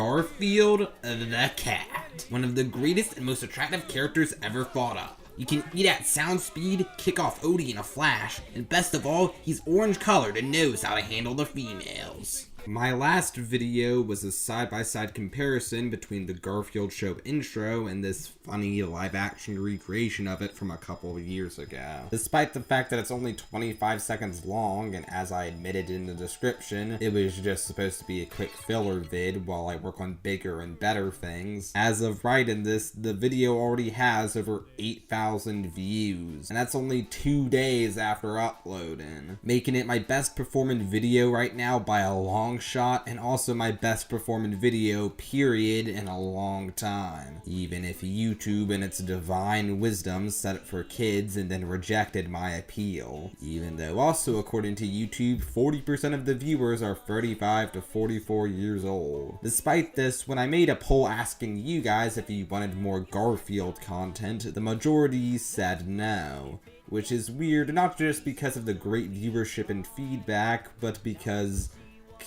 Garfield the cat. One of the greatest and most attractive characters ever thought up. You can eat at sound speed, kick off Odie in a flash, and best of all, he's orange colored and knows how to handle the females. My last video was a side-by-side comparison between the Garfield show intro and this funny live-action recreation of it from a couple of years ago. Despite the fact that it's only 25 seconds long, and as I admitted in the description, it was just supposed to be a quick filler vid while I work on bigger and better things, as of writing this, the video already has over 8,000 views, and that's only 2 days after uploading, making it my best performing video right now by a long shot, and also my best performing video period in a long time, even if YouTube in its divine wisdom set it for kids and then rejected my appeal, even though also according to YouTube 40% of the viewers are 35 to 44 years old. Despite this, when I made a poll asking you guys if you wanted more Garfield content, the majority said no, which is weird, not just because of the great viewership and feedback, but because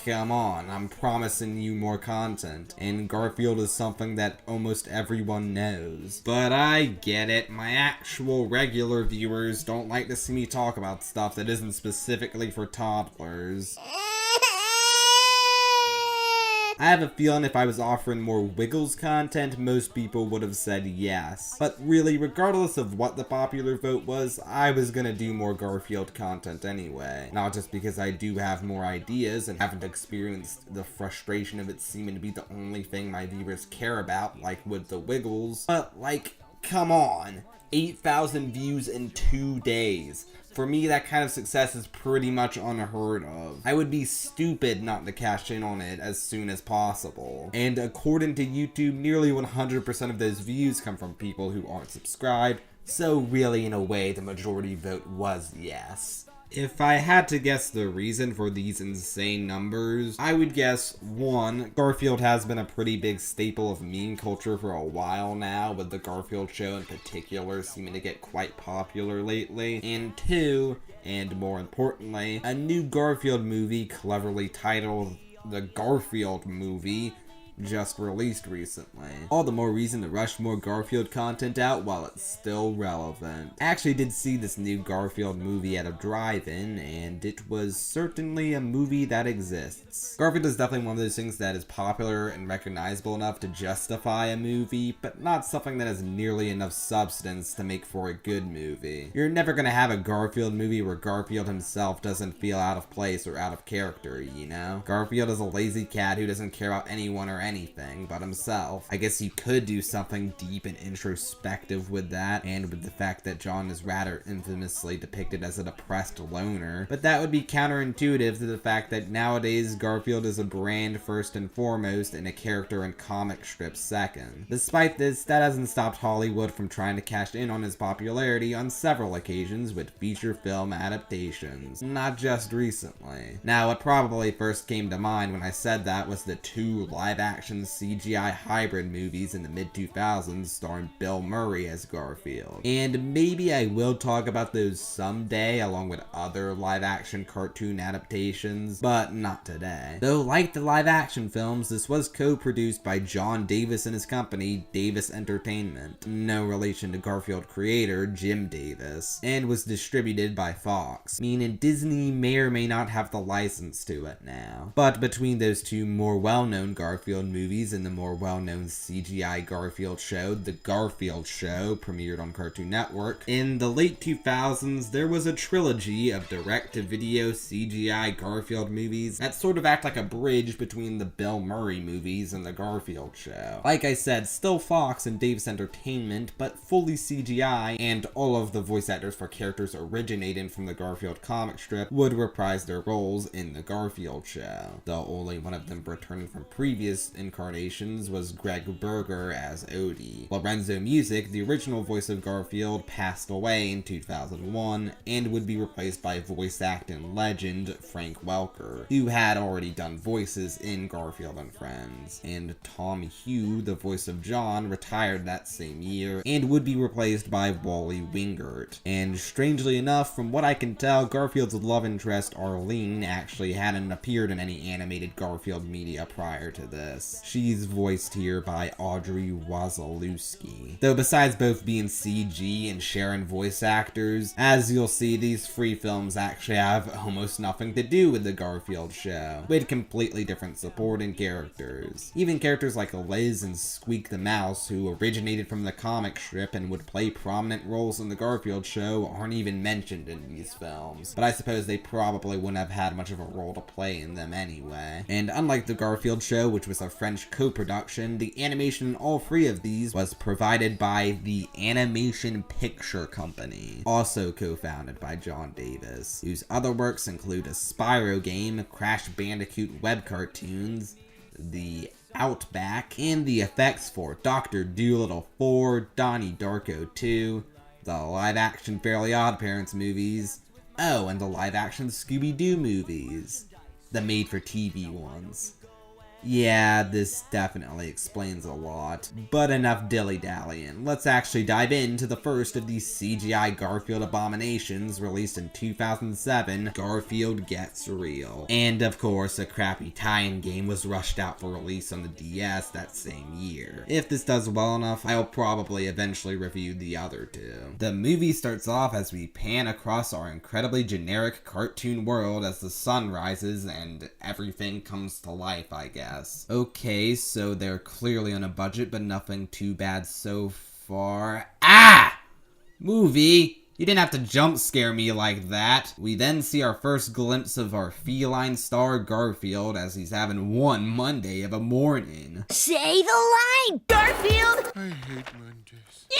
come on, I'm promising you more content, and Garfield is something that almost everyone knows. But I get it, my actual regular viewers don't like to see me talk about stuff that isn't specifically for toddlers. I have a feeling if I was offering more Wiggles content, most people would have said yes. But really, regardless of what the popular vote was, I was gonna do more Garfield content anyway. Not just because I do have more ideas and haven't experienced the frustration of it seeming to be the only thing my viewers care about, like with the Wiggles, but like, come on. 8,000 views in 2 days. For me, that kind of success is pretty much unheard of. I would be stupid not to cash in on it as soon as possible. And according to YouTube, nearly 100% of those views come from people who aren't subscribed, so really in a way the majority vote was yes. If I had to guess the reason for these insane numbers, I would guess 1, Garfield has been a pretty big staple of meme culture for a while now, with the Garfield show in particular seeming to get quite popular lately, and 2, and more importantly, a new Garfield movie cleverly titled The Garfield Movie just released recently. All the more reason to rush more Garfield content out while it's still relevant. I actually did see this new Garfield movie at a drive-in, and it was certainly a movie that exists. Garfield is definitely one of those things that is popular and recognizable enough to justify a movie, but not something that has nearly enough substance to make for a good movie. You're never gonna have a Garfield movie where Garfield himself doesn't feel out of place or out of character, you know? Garfield is a lazy cat who doesn't care about anyone or anything but himself. I guess you could do something deep and introspective with that, and with the fact that John is rather infamously depicted as a depressed loner, but that would be counterintuitive to the fact that nowadays Garfield is a brand first and foremost and a character in comic strips second. Despite this, that hasn't stopped Hollywood from trying to cash in on his popularity on several occasions with feature film adaptations, not just recently. Now, what probably first came to mind when I said that was the 2 live-action CGI hybrid movies in the mid-2000s starring Bill Murray as Garfield. And maybe I will talk about those someday along with other live-action cartoon adaptations, but not today. Though like the live-action films, this was co-produced by John Davis and his company, Davis Entertainment, no relation to Garfield creator Jim Davis, and was distributed by Fox, meaning Disney may or may not have the license to it now. But between those 2 more well-known Garfield movies and the more well-known CGI Garfield show, The Garfield Show, premiered on Cartoon Network, in the late 2000s, there was a trilogy of direct-to-video CGI Garfield movies that sort of act like a bridge between the Bill Murray movies and The Garfield Show. Like I said, still Fox and Davis Entertainment, but fully CGI, and all of the voice actors for characters originating from the Garfield comic strip would reprise their roles in The Garfield Show, though only one of them returning from previous incarnations was Greg Berger as Odie. Lorenzo Music, the original voice of Garfield, passed away in 2001 and would be replaced by voice acting legend Frank Welker, who had already done voices in Garfield and Friends. And Tom Hugh, the voice of John, retired that same year and would be replaced by Wally Wingert. And strangely enough, from what I can tell, Garfield's love interest Arlene actually hadn't appeared in any animated Garfield media prior to this. Davis. She's voiced here by Audrey Wazalewski. Though besides both being CG and sharing voice actors, as you'll see, these three films actually have almost nothing to do with the Garfield show, with completely different supporting characters. Even characters like Liz and Squeak the Mouse, who originated from the comic strip and would play prominent roles in the Garfield show, aren't even mentioned in these films, but I suppose they probably wouldn't have had much of a role to play in them anyway. And unlike the Garfield show, which was a French co-production, the animation in all three of these was provided by the Animation Picture Company, also co-founded by John Davis, whose other works include a Spyro game, Crash Bandicoot web cartoons, the Outback, and the effects for Dr. Dolittle 4, Donnie Darko 2, the live-action Fairly OddParents movies, oh, and the live-action Scooby-Doo movies, the made-for-TV ones. Yeah, this definitely explains a lot. But enough dilly-dallying. Let's actually dive into the first of these CGI Garfield abominations released in 2007, Garfield Gets Real. And of course, a crappy tie-in game was rushed out for release on the DS that same year. If this does well enough, I'll probably eventually review the other two. The movie starts off as we pan across our incredibly generic cartoon world as the sun rises and everything comes to life, I guess. Okay, so they're clearly on a budget, but nothing too bad so far. Ah! Movie! You didn't have to jump scare me like that. We then see our first glimpse of our feline star Garfield as he's having one Monday of a morning. Say the line, Garfield! I hate Mondays. Yeah!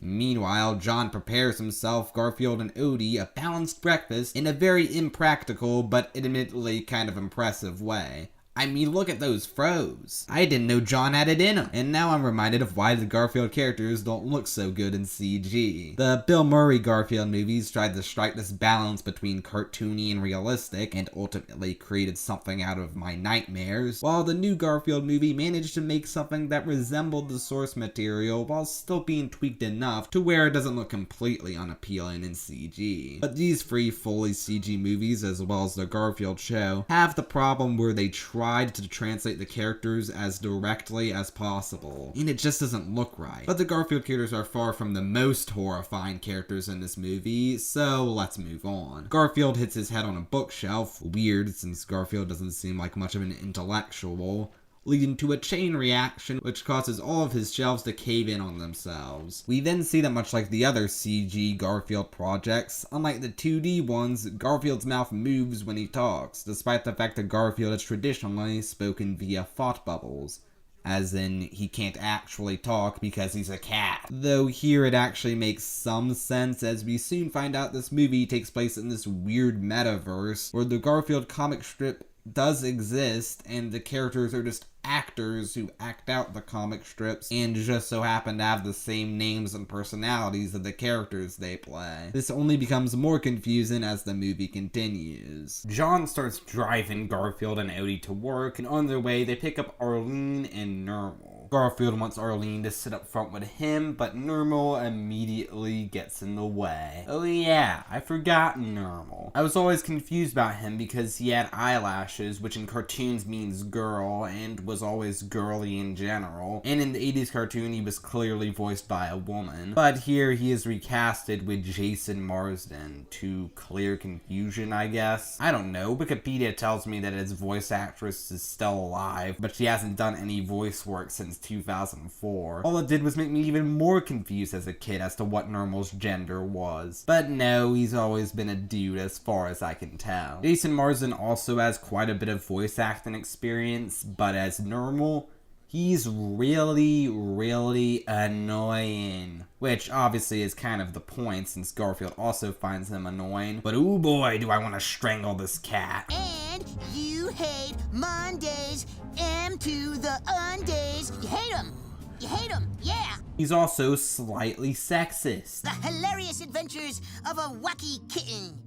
Meanwhile, John prepares himself, Garfield, and Odie a balanced breakfast in a very impractical but admittedly kind of impressive way. I mean, look at those froze. I didn't know John had it in him. And now I'm reminded of why the Garfield characters don't look so good in CG. The Bill Murray Garfield movies tried to strike this balance between cartoony and realistic, and ultimately created something out of my nightmares, while the new Garfield movie managed to make something that resembled the source material while still being tweaked enough to where it doesn't look completely unappealing in CG. But these three fully CG movies, as well as the Garfield show, have the problem where they tried to translate the characters as directly as possible, and it just doesn't look right. But the Garfield characters are far from the most horrifying characters in this movie, so let's move on. Garfield hits his head on a bookshelf, weird since Garfield doesn't seem like much of an intellectual, leading to a chain reaction which causes all of his shelves to cave in on themselves. We then see that much like the other CG Garfield projects, unlike the 2D ones, Garfield's mouth moves when he talks, despite the fact that Garfield has traditionally spoken via thought bubbles. As in, he can't actually talk because he's a cat. Though here it actually makes some sense, as we soon find out this movie takes place in this weird metaverse, where the Garfield comic strip does exist, and the characters are just actors who act out the comic strips and just so happen to have the same names and personalities of the characters they play. This only becomes more confusing as the movie continues. John starts driving Garfield and Odie to work, and on their way they pick up Arlene and Normal. Garfield wants Arlene to sit up front with him, but Normal immediately gets in the way. Oh yeah, I forgot Normal. I was always confused about him because he had eyelashes, which in cartoons means girl, and was always girly in general. And in the 80s cartoon, he was clearly voiced by a woman. But here he is recasted with Jason Marsden, to clear confusion, I guess. I don't know, Wikipedia tells me that his voice actress is still alive, but she hasn't done any voice work since 2004. All it did was make me even more confused as a kid as to what Normal's gender was. But no, he's always been a dude as far as I can tell. Jason Marsden also has quite a bit of voice acting experience, but as Normal, he's really annoying. Which obviously is kind of the point, since Garfield also finds him annoying. But ooh boy, do I want to strangle this cat. And you hate Mondays, M to the undays. You hate them. You hate them, yeah. He's also slightly sexist. The hilarious adventures of a wacky kitten.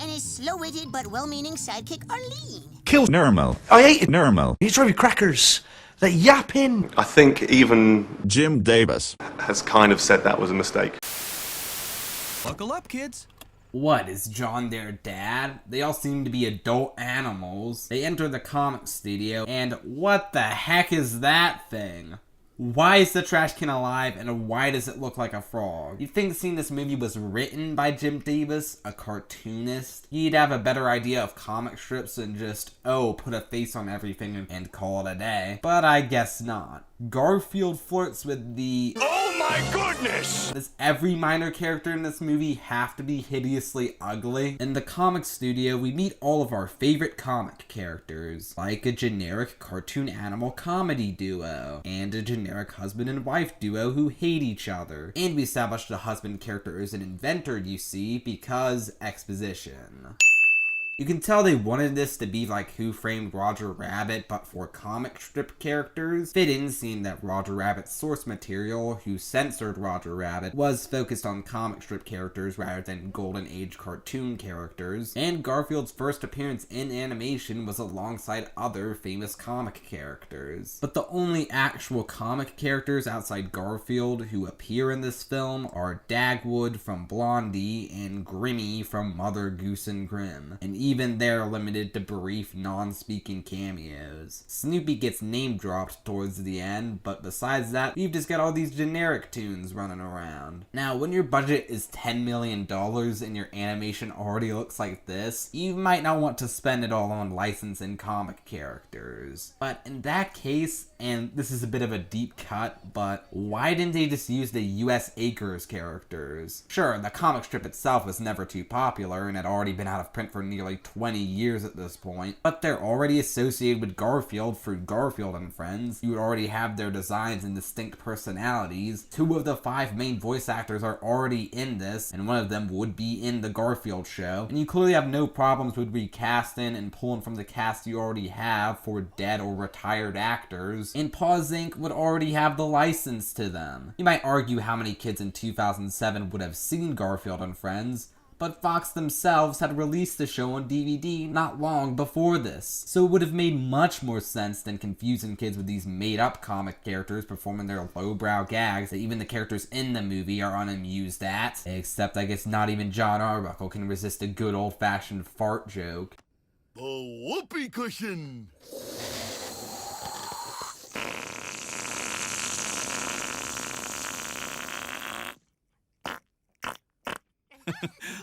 And his slow-witted but well-meaning sidekick, Arlene. Kill Normal. I hated Normal. He's driving crackers. That yapping. I think even Jim Davis has kind of said that was a mistake. Buckle up, kids. What, is John their dad? They all seem to be adult animals. They enter the comic studio, and what the heck is that thing? Why is the trash can alive, and why does it look like a frog? You'd think seeing this movie was written by Jim Davis, a cartoonist, he'd have a better idea of comic strips than just, oh, put a face on everything and call it a day. But I guess not. Garfield flirts with the... Oh my goodness! Does every minor character in this movie have to be hideously ugly? In the comic studio, we meet all of our favorite comic characters, like a generic cartoon animal comedy duo, and a generic husband and wife duo who hate each other. And we established the husband character is an inventor, you see, because exposition. You can tell they wanted this to be like Who Framed Roger Rabbit, but for comic strip characters. Fitting, seeing that Roger Rabbit's source material, Who Censored Roger Rabbit, was focused on comic strip characters rather than Golden Age cartoon characters, and Garfield's first appearance in animation was alongside other famous comic characters. But the only actual comic characters outside Garfield who appear in this film are Dagwood from Blondie and Grimmy from Mother Goose and Grimm, and even they're limited to brief, non-speaking cameos. Snoopy gets name-dropped towards the end, but besides that, you've just got all these generic tunes running around. Now, when your budget is $10 million and your animation already looks like this, you might not want to spend it all on licensing comic characters. But in that case, and this is a bit of a deep cut, but why didn't they just use the U.S. Acres characters? Sure, the comic strip itself was never too popular and had already been out of print for nearly 20 years at this point, but they're already associated with Garfield through Garfield and Friends. You would already have their designs and distinct personalities. 2 of the 5 main voice actors are already in this, and one of them would be in the Garfield show, and you clearly have no problems with recasting and pulling from the cast you already have for dead or retired actors, and Paws Inc. would already have the license to them. You might argue how many kids in 2007 would have seen Garfield and Friends, but Fox themselves had released the show on DVD not long before this, so it would have made much more sense than confusing kids with these made-up comic characters performing their lowbrow gags that even the characters in the movie are unamused at. Except I guess not even John Arbuckle can resist a good old-fashioned fart joke. The whoopee cushion!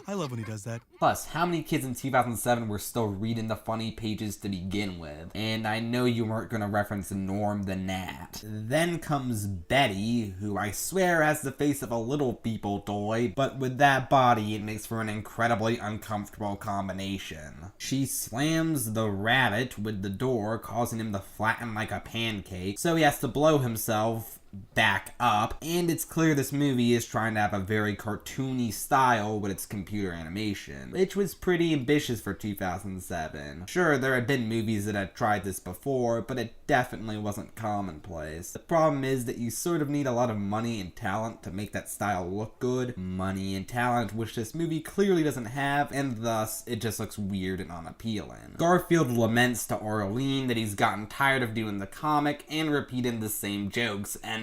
I love when he does that. Plus, how many kids in 2007 were still reading the funny pages to begin with? And I know you weren't going to reference Norm the Gnat. Then comes Betty, who I swear has the face of a little people toy, but with that body it makes for an incredibly uncomfortable combination. She slams the rabbit with the door, causing him to flatten like a pancake, so he has to blow himself back up, and it's clear this movie is trying to have a very cartoony style with its computer animation, which was pretty ambitious for 2007. Sure, there had been movies that had tried this before, but it definitely wasn't commonplace. The problem is that you sort of need a lot of money and talent to make that style look good. Money and talent which this movie clearly doesn't have, and thus it just looks weird and unappealing. Garfield laments to Arlene that he's gotten tired of doing the comic and repeating the same jokes endlessly.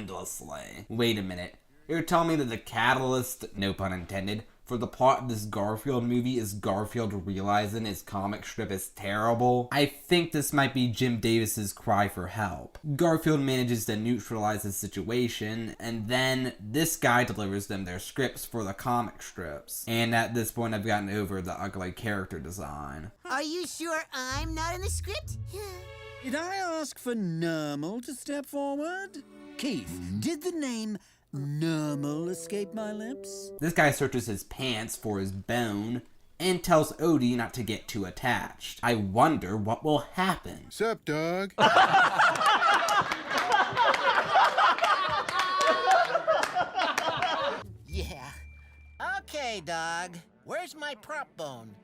Wait a minute, you're telling me that the catalyst, no pun intended, for the plot of this Garfield movie is Garfield realizing his comic strip is terrible? I think this might be Jim Davis's cry for help. Garfield manages to neutralize the situation, and then this guy delivers them their scripts for the comic strips. And at this point I've gotten over the ugly character design. Are you sure I'm not in the script? Did I ask for Nermal to step forward? Keith, did the name Nermal escape my lips? This guy searches his pants for his bone and tells Odie not to get too attached. I wonder what will happen. Sup, dog? Yeah. Okay, dog. Where's my prop bone?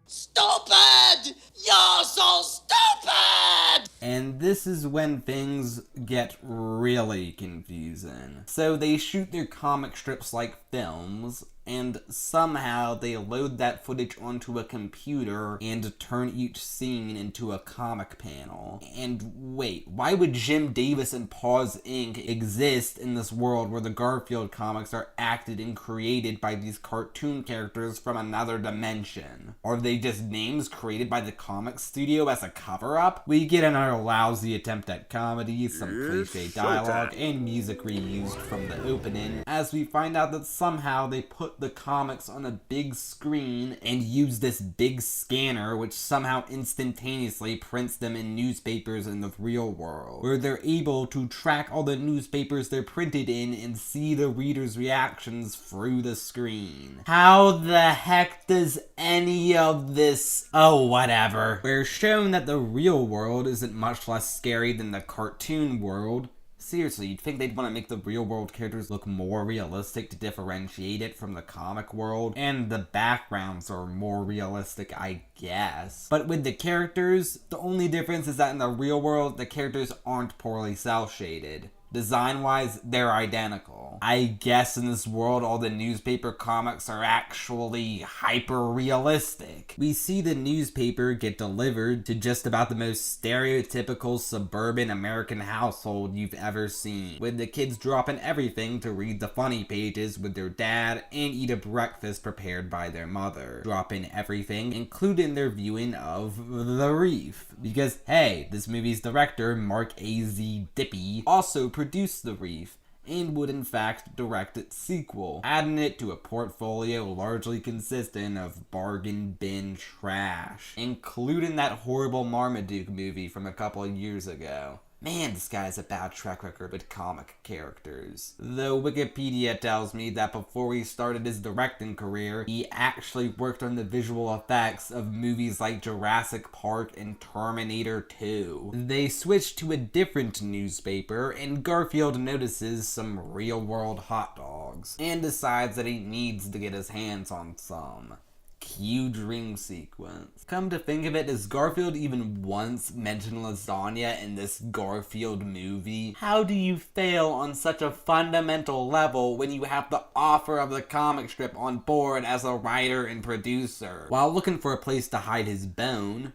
Stupid! You're so stupid! And this is when things get really confusing. So they shoot their comic strips like films, and somehow they load that footage onto a computer and turn each scene into a comic panel. And wait, why would Jim Davis and Paws Inc. exist in this world where the Garfield comics are acted and created by these cartoon characters from another dimension? Are they just names created by the comic studio as a cover-up? We get another lousy attempt at comedy, some cliche dialogue, and music reused from the opening, as we find out that somehow they put the comics on a big screen and use this big scanner which somehow instantaneously prints them in newspapers in the real world, where they're able to track all the newspapers they're printed in and see the reader's reactions through the screen. How the heck does any of this... oh, whatever. We're shown that the real world isn't much less scary than the cartoon world. Seriously, you'd think they'd want to make the real-world characters look more realistic to differentiate it from the comic world, and the backgrounds are more realistic, I guess. But with the characters, the only difference is that in the real world, the characters aren't poorly cel-shaded. Design-wise, they're identical. I guess in this world, all the newspaper comics are actually hyper-realistic. We see the newspaper get delivered to just about the most stereotypical suburban American household you've ever seen, with the kids dropping everything to read the funny pages with their dad and eat a breakfast prepared by their mother, dropping everything, including their viewing of The Reef. Because, hey, this movie's director, Mark A.Z. Dippy, also produced The Reef, and would in fact direct its sequel, adding it to a portfolio largely consistent of bargain bin trash, including that horrible Marmaduke movie from a couple of years ago. Man, this guy has a bad track record with comic characters. Though Wikipedia tells me that before he started his directing career, he actually worked on the visual effects of movies like Jurassic Park and Terminator 2. They switched to a different newspaper, and Garfield notices some real-world hot dogs, and decides that he needs to get his hands on some. Cue dream sequence. Come to think of it, does Garfield even once mention lasagna in this Garfield movie? How do you fail on such a fundamental level when you have the author of the comic strip on board as a writer and producer? While looking for a place to hide his bone,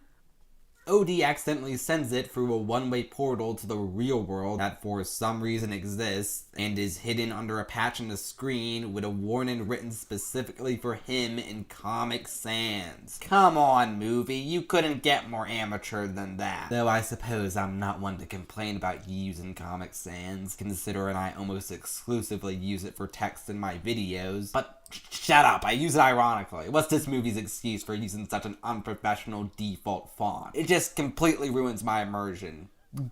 Odie accidentally sends it through a one-way portal to the real world that for some reason exists and is hidden under a patch in the screen with a warning written specifically for him in Comic Sans. Come on, movie, you couldn't get more amateur than that. Though I suppose I'm not one to complain about using Comic Sans, considering I almost exclusively use it for text in my videos, but shut up, I use it ironically. What's this movie's excuse for using such an unprofessional default font? It just completely ruins my immersion.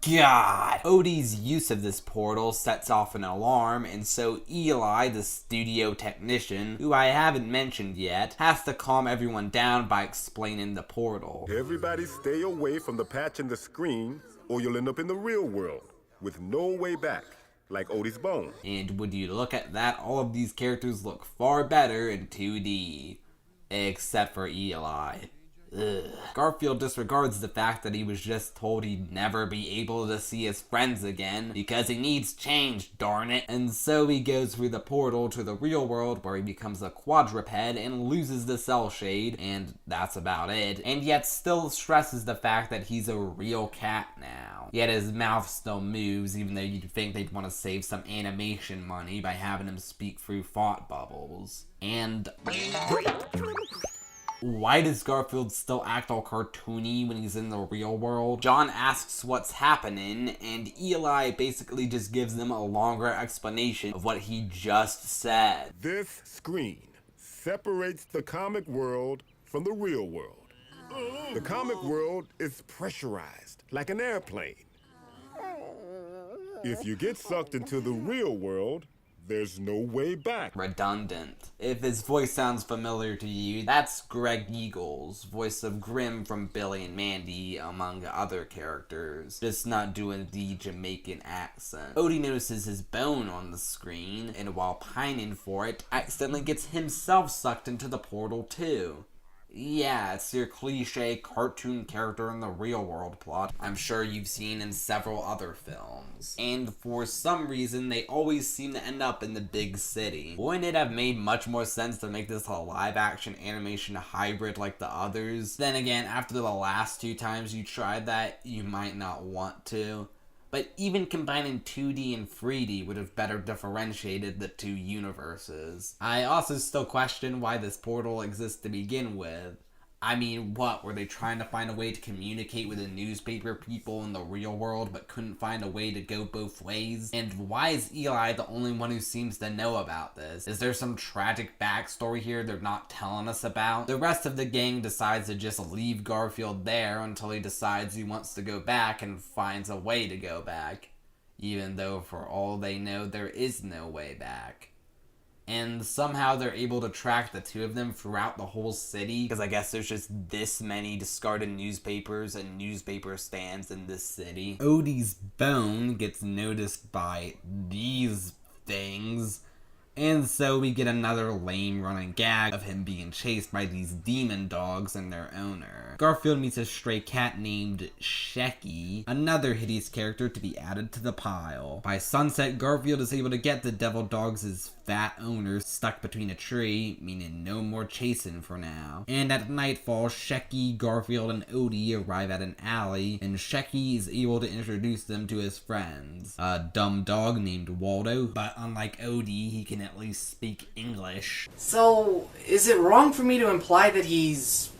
God! Odie's use of this portal sets off an alarm, and so Eli, the studio technician, who I haven't mentioned yet, has to calm everyone down by explaining the portal. Everybody stay away from the patch in the screen, or you'll end up in the real world, with no way back. Like Odie's bone. And would you look at that, all of these characters look far better in 2D. Except for Eli. Ugh. Garfield disregards the fact that he was just told he'd never be able to see his friends again because he needs change, darn it. And so he goes through the portal to the real world where he becomes a quadruped and loses the cell shade, and that's about it. And yet still stresses the fact that he's a real cat now. Yet his mouth still moves, even though you'd think they'd want to save some animation money by having him speak through thought bubbles. And why does Garfield still act all cartoony when he's in the real world? John asks what's happening, and Eli basically just gives them a longer explanation of what he just said. This screen separates the comic world from the real world. The comic world is pressurized, like an airplane. If you get sucked into the real world, there's no way back. Redundant. If his voice sounds familiar to you, that's Greg Eagles, voice of Grimm from Billy and Mandy, among other characters, just not doing the Jamaican accent. Odie notices his bone on the screen, and while pining for it, accidentally gets himself sucked into the portal too. Yeah, it's your cliche cartoon character in the real world plot I'm sure you've seen in several other films. And for some reason, they always seem to end up in the big city. Wouldn't it have made much more sense to make this a live action animation hybrid like the others? Then again, after the last 2 times you tried that, you might not want to. But even combining 2D and 3D would have better differentiated the 2 universes. I also still question why this portal exists to begin with. I mean, what, were they trying to find a way to communicate with the newspaper people in the real world but couldn't find a way to go both ways? And why is Eli the only one who seems to know about this? Is there some tragic backstory here they're not telling us about? The rest of the gang decides to just leave Garfield there until he decides he wants to go back and finds a way to go back. Even though for all they know there is no way back. And somehow they're able to track the 2 of them throughout the whole city, because I guess there's just this many discarded newspapers and newspaper stands in this city. Odie's bone gets noticed by these things, and so we get another lame running gag of him being chased by these demon dogs and their owner. Garfield meets a stray cat named Shecky, another hideous character to be added to the pile. By sunset, Garfield is able to get the devil dogs' fat owner stuck between a tree, meaning no more chasing for now. And at nightfall, Shecky, Garfield, and Odie arrive at an alley, and Shecky is able to introduce them to his friends. A dumb dog named Waldo, but unlike Odie, he can at least speak English. So, is it wrong for me to imply that he's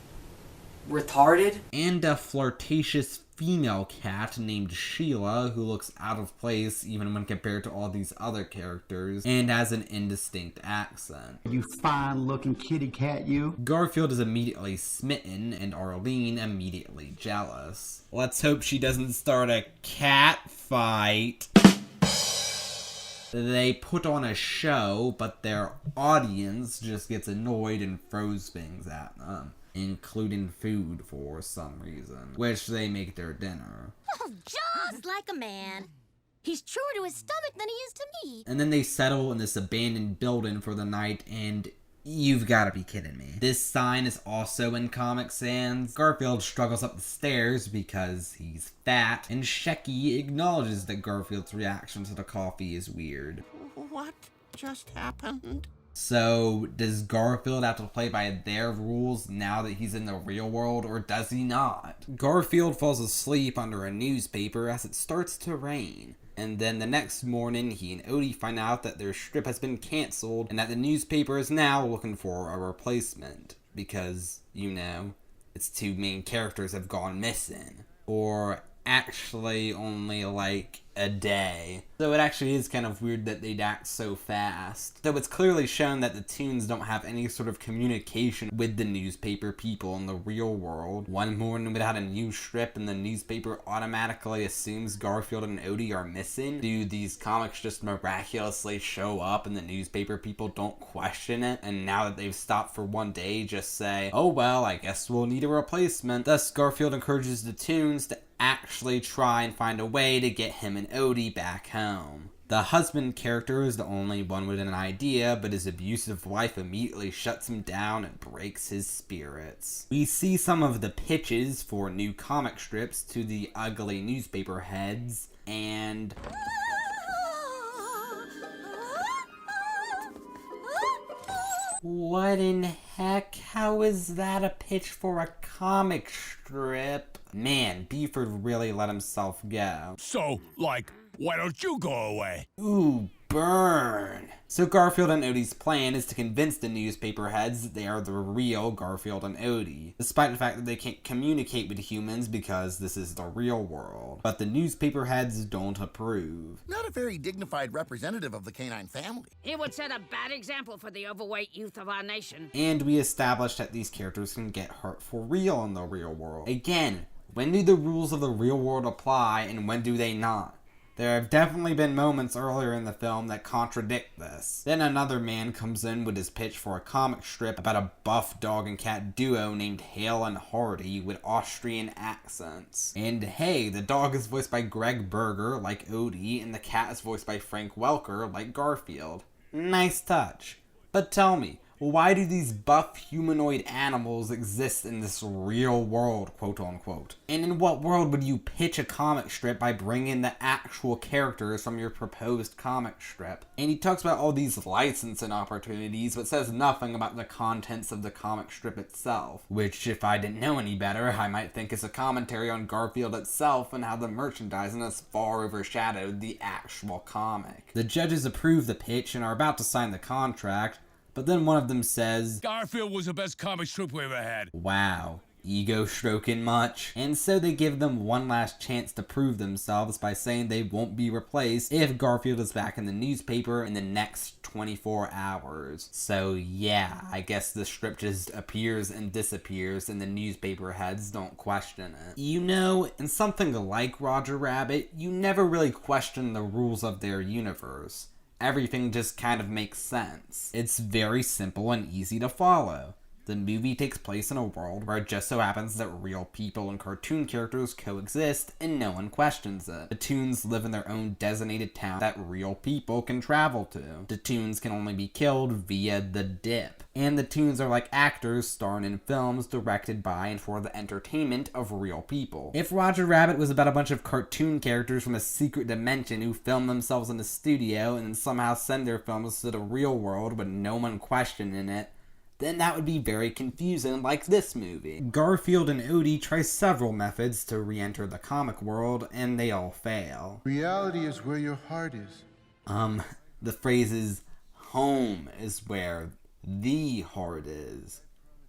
retarded? And a flirtatious female cat named Sheila, who looks out of place even when compared to all these other characters, and has an indistinct accent. You fine-looking kitty cat, you. Garfield is immediately smitten, and Arlene immediately jealous. Let's hope she doesn't start a cat fight. They put on a show, but their audience just gets annoyed and throws things at them, including food for some reason, which they make their dinner. Oh, just like a man. He's truer to his stomach than he is to me. And then they settle in this abandoned building for the night, and you've gotta be kidding me. This sign is also in Comic Sans. Garfield struggles up the stairs because he's fat, and Shecky acknowledges that Garfield's reaction to the coffee is weird. What just happened? So, does Garfield have to play by their rules now that he's in the real world, or does he not? Garfield falls asleep under a newspaper as it starts to rain. And then the next morning, he and Odie find out that their strip has been cancelled and that the newspaper is now looking for a replacement. Because, you know, its 2 main characters have gone missing. Or actually only like a day. So it actually is kind of weird that they'd act so fast. Though it's clearly shown that the Toons don't have any sort of communication with the newspaper people in the real world. One morning without a new strip and the newspaper automatically assumes Garfield and Odie are missing. Do these comics just miraculously show up and the newspaper people don't question it? And now that they've stopped for one day, just say, oh well, I guess we'll need a replacement. Thus, Garfield encourages the Toons to actually try and find a way to get him and Odie back home. The husband character is the only one with an idea, but his abusive wife immediately shuts him down and breaks his spirits. We see some of the pitches for new comic strips to the ugly newspaper heads, and what in heck? How is that a pitch for a comic strip? Man, Beeford really let himself go. So, like, why don't you go away? Ooh, burn. So Garfield and Odie's plan is to convince the newspaper heads that they are the real Garfield and Odie, despite the fact that they can't communicate with humans because this is the real world. But the newspaper heads don't approve. Not a very dignified representative of the canine family. He would set a bad example for the overweight youth of our nation. And we established that these characters can get hurt for real in the real world. Again, when do the rules of the real world apply and when do they not? There have definitely been moments earlier in the film that contradict this. Then another man comes in with his pitch for a comic strip about a buff dog and cat duo named Hale and Hardy with Austrian accents. And hey, the dog is voiced by Greg Berger, like Odie, and the cat is voiced by Frank Welker, like Garfield. Nice touch. But tell me, Why do these buff humanoid animals exist in this real world, quote unquote? And in what world would you pitch a comic strip by bringing the actual characters from your proposed comic strip? And he talks about all these licensing opportunities, but says nothing about the contents of the comic strip itself. Which, if I didn't know any better, I might think is a commentary on Garfield itself and how the merchandising has far overshadowed the actual comic. The judges approve the pitch and are about to sign the contract, but then one of them says, Garfield was the best comic strip we ever had. Wow, ego stroking much? And so they give them one last chance to prove themselves by saying they won't be replaced if Garfield is back in the newspaper in the next 24 hours. So yeah, I guess the strip just appears and disappears and the newspaper heads don't question it. You know, in something like Roger Rabbit, you never really question the rules of their universe. Everything just kind of makes sense. It's very simple and easy to follow. The movie takes place in a world where it just so happens that real people and cartoon characters coexist and no one questions it. The Toons live in their own designated town that real people can travel to. The Toons can only be killed via the dip. And the Toons are like actors starring in films directed by and for the entertainment of real people. If Roger Rabbit was about a bunch of cartoon characters from a secret dimension who film themselves in the studio and then somehow send their films to the real world with no one questioning it, then that would be very confusing, like this movie. Garfield and Odie try several methods to re-enter the comic world, and they all fail. Reality is where your heart is. The phrase is, home is where the heart is.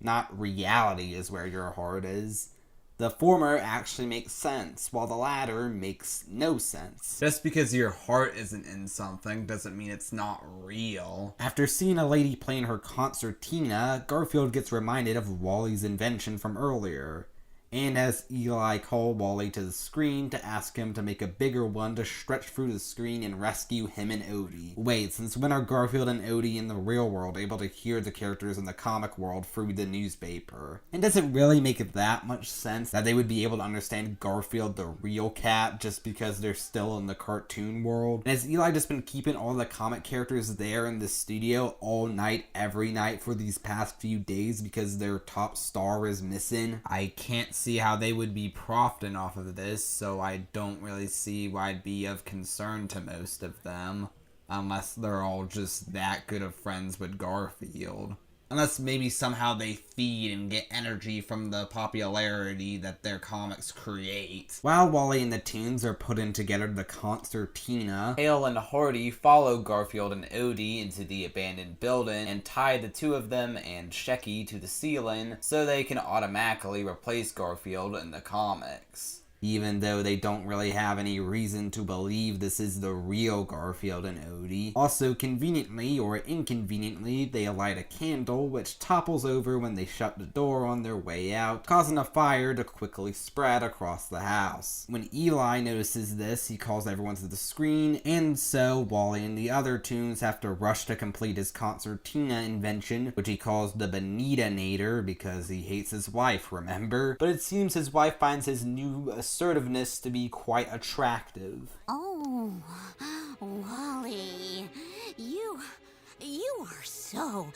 Not reality is where your heart is. The former actually makes sense, while the latter makes no sense. Just because your heart isn't in something doesn't mean it's not real. After seeing a lady playing her concertina, Garfield gets reminded of Wally's invention from earlier. And as Eli called Wally to the screen to ask him to make a bigger one to stretch through the screen and rescue him and Odie. Wait, since when are Garfield and Odie in the real world able to hear the characters in the comic world through the newspaper? And does it really make that much sense that they would be able to understand Garfield the real cat just because they're still in the cartoon world? And has Eli just been keeping all the comic characters there in the studio all night, every night for these past few days because their top star is missing? I can't see how they would be profiting off of this, so I don't really see why it'd be of concern to most of them, unless they're all just that good of friends with Garfield. Unless maybe somehow they feed and get energy from the popularity that their comics create. While Wally and the Toons are putting together the concertina, Hale and Hardy follow Garfield and Odie into the abandoned building and tie the two of them and Shecky to the ceiling so they can automatically replace Garfield in the comics. Even though they don't really have any reason to believe this is the real Garfield and Odie. Also, conveniently or inconveniently, they light a candle which topples over when they shut the door on their way out, causing a fire to quickly spread across the house. When Eli notices this, he calls everyone to the screen, and so Wally and the other Toons have to rush to complete his concertina invention, which he calls the Bonita-nator because he hates his wife, remember? But it seems his wife finds his new assertiveness to be quite attractive. Oh, Wally, you are so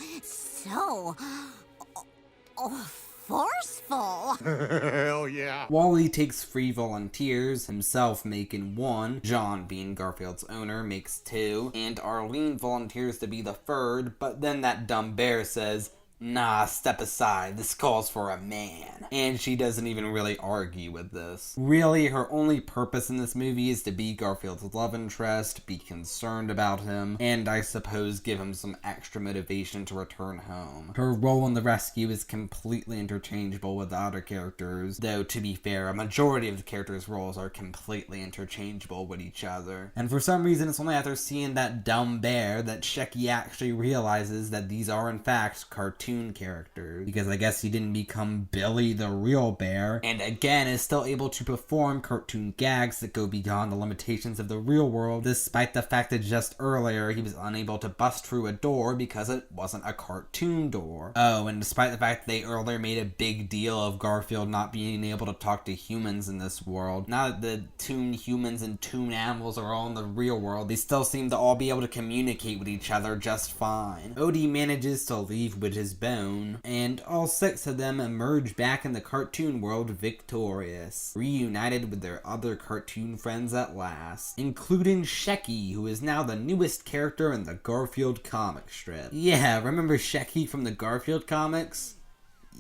forceful. Hell yeah. Wally takes 3 volunteers, himself making 1, John being Garfield's owner makes 2, and Arlene volunteers to be the 3rd, but then that dumb bear says, "Nah, step aside, this calls for a man." And she doesn't even really argue with this. Really, her only purpose in this movie is to be Garfield's love interest, be concerned about him, and I suppose give him some extra motivation to return home. Her role in the rescue is completely interchangeable with the other characters, though to be fair, a majority of the characters' roles are completely interchangeable with each other. And for some reason, it's only after seeing that dumb bear that Shecky actually realizes that these are in fact cartoons cartoon characters, because I guess he didn't become Billy the real bear, and again is still able to perform cartoon gags that go beyond the limitations of the real world, despite the fact that just earlier he was unable to bust through a door because it wasn't a cartoon door. Oh, and despite the fact that they earlier made a big deal of Garfield not being able to talk to humans in this world, now that the toon humans and toon animals are all in the real world, they still seem to all be able to communicate with each other just fine. Odie manages to leave with his bone, and all 6 of them emerge back in the cartoon world victorious, reunited with their other cartoon friends at last, including Shecky, who is now the newest character in the Garfield comic strip. Yeah, remember Shecky from the Garfield comics?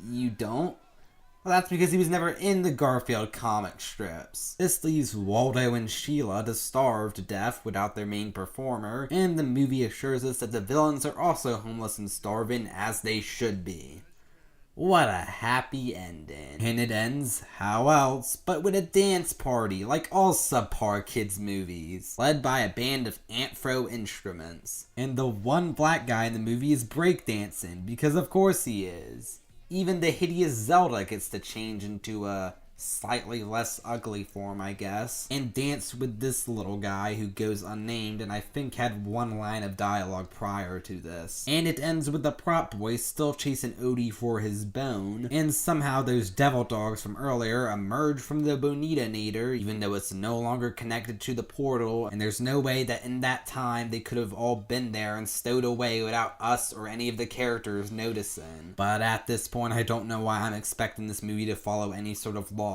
You don't? Well, that's because he was never in the Garfield comic strips. This leaves Waldo and Sheila to starve to death without their main performer, and the movie assures us that the villains are also homeless and starving, as they should be. What a happy ending. And it ends, how else, but with a dance party, like all subpar kids movies, led by a band of Ant-Fro instruments. And the one black guy in the movie is breakdancing, because of course he is. Even the hideous Zelda gets to change into a slightly less ugly form, I guess, and dance with this little guy who goes unnamed and I think had one line of dialogue prior to this. And it ends with the prop boy still chasing Odie for his bone, and somehow those devil dogs from earlier emerge from the Bonita-nator, even though it's no longer connected to the portal, and there's no way that in that time they could have all been there and stowed away without us or any of the characters noticing. But at this point, I don't know why I'm expecting this movie to follow any sort of logic.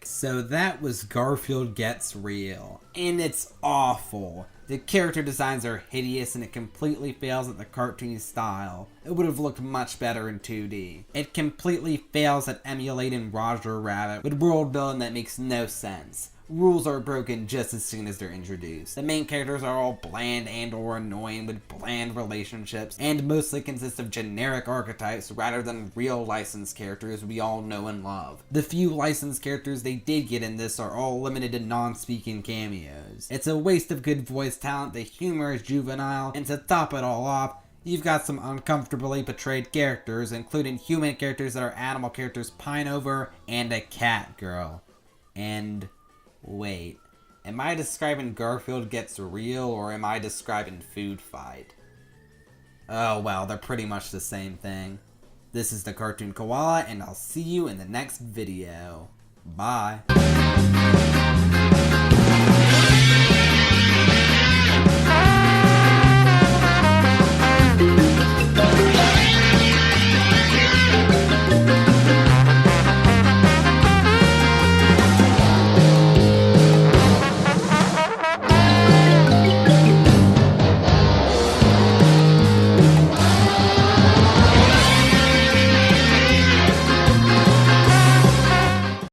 So that was Garfield Gets Real, and it's awful. The character designs are hideous and it completely fails at the cartoony style. It would have looked much better in 2D. It completely fails at emulating Roger Rabbit with world building that makes no sense. Rules are broken just as soon as they're introduced. The main characters are all bland and or annoying with bland relationships, and mostly consist of generic archetypes rather than real licensed characters we all know and love. The few licensed characters they did get in this are all limited to non-speaking cameos. It's a waste of good voice talent, the humor is juvenile, and to top it all off, you've got some uncomfortably portrayed characters, including human characters that are animal characters pine over, and a cat girl. And wait, am I describing Garfield Gets Real, or am I describing Food Fight? Oh well, they're pretty much the same thing. This is the Cartoon Koala, and I'll see you in the next video. Bye.